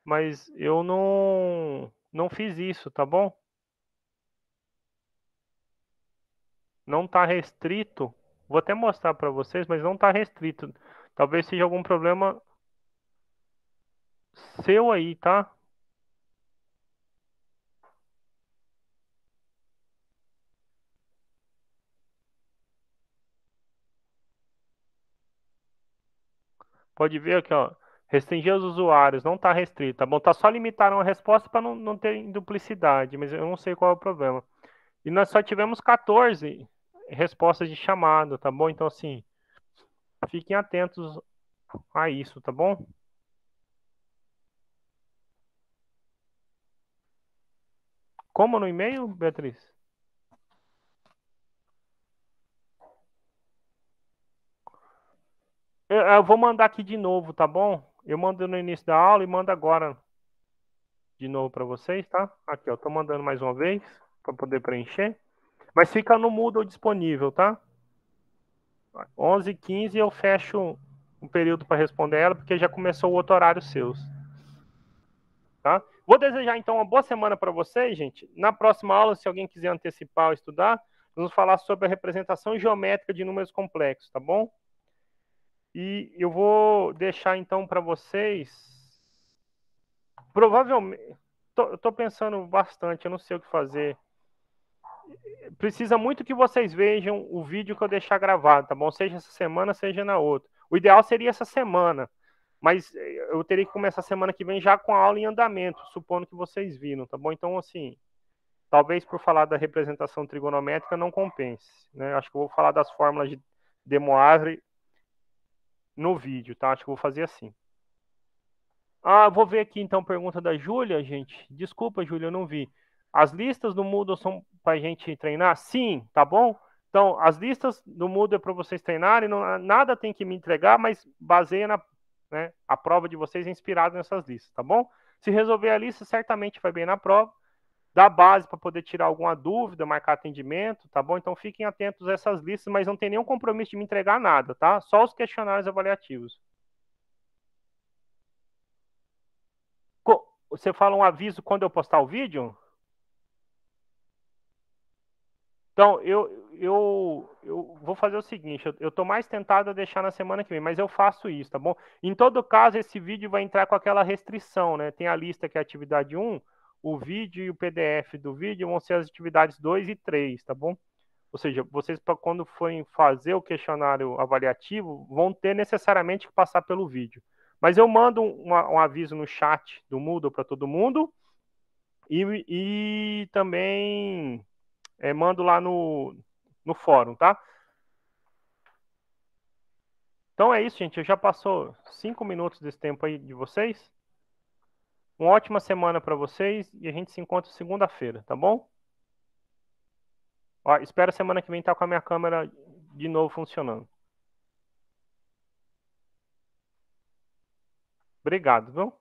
mas eu não fiz isso, tá bom? Não está restrito. Vou até mostrar para vocês, mas não está restrito. Talvez seja algum problema seu aí, tá? Pode ver aqui, ó. Restringir os usuários, não está restrito, tá bom? Tá só limitaram a resposta para não ter duplicidade, mas eu não sei qual é o problema. E nós só tivemos 14 respostas de chamado, tá bom? Então, assim, fiquem atentos a isso, tá bom? Como no e-mail, Beatriz? Eu vou mandar aqui de novo, tá bom? Eu mando no início da aula e mando agora de novo para vocês, tá? Aqui, ó, tô mandando mais uma vez para poder preencher. Mas fica no Moodle disponível, tá? 11h15 eu fecho um período para responder ela, porque já começou o outro horário seus. Tá? Vou desejar então uma boa semana para vocês, gente. Na próxima aula, se alguém quiser antecipar ou estudar, vamos falar sobre a representação geométrica de números complexos, tá bom? E eu vou deixar então para vocês. Provavelmente, eu tô pensando bastante, eu não sei o que fazer. Precisa muito que vocês vejam o vídeo que eu deixar gravado, tá bom? Seja essa semana, seja na outra. O ideal seria essa semana, mas eu teria que começar a semana que vem já com a aula em andamento, supondo que vocês viram, tá bom? Então, assim, talvez por falar da representação trigonométrica não compense, né? Acho que eu vou falar das fórmulas de De Moivre no vídeo, tá? Acho que eu vou fazer assim. Ah, vou ver aqui então pergunta da Júlia, gente. Desculpa, Júlia, eu não vi. As listas do Moodle são para a gente treinar? Sim, tá bom? Então, as listas do Moodle é para vocês treinarem, não, nada tem que me entregar, mas baseia né, a prova de vocês é inspirada nessas listas, tá bom? Se resolver a lista, certamente vai bem na prova. Dá base para poder tirar alguma dúvida, marcar atendimento, tá bom? Então fiquem atentos a essas listas, mas não tem nenhum compromisso de me entregar nada, tá? Só os questionários avaliativos. Você fala um aviso quando eu postar o vídeo? Então, eu vou fazer o seguinte, eu estou mais tentado a deixar na semana que vem, mas eu faço isso, tá bom? Em todo caso, esse vídeo vai entrar com aquela restrição, né? Tem a lista que é a atividade 1, o vídeo e o PDF do vídeo vão ser as atividades 2 e 3, tá bom? Ou seja, vocês, quando forem fazer o questionário avaliativo, vão ter necessariamente que passar pelo vídeo. Mas eu mando um aviso no chat do Moodle para todo mundo e também mando lá no fórum, tá? Então é isso, gente. Já passou 5 minutos desse tempo aí de vocês. Uma ótima semana para vocês e a gente se encontra segunda-feira, tá bom? Ó, espero semana que vem estar com a minha câmera de novo funcionando. Obrigado, viu?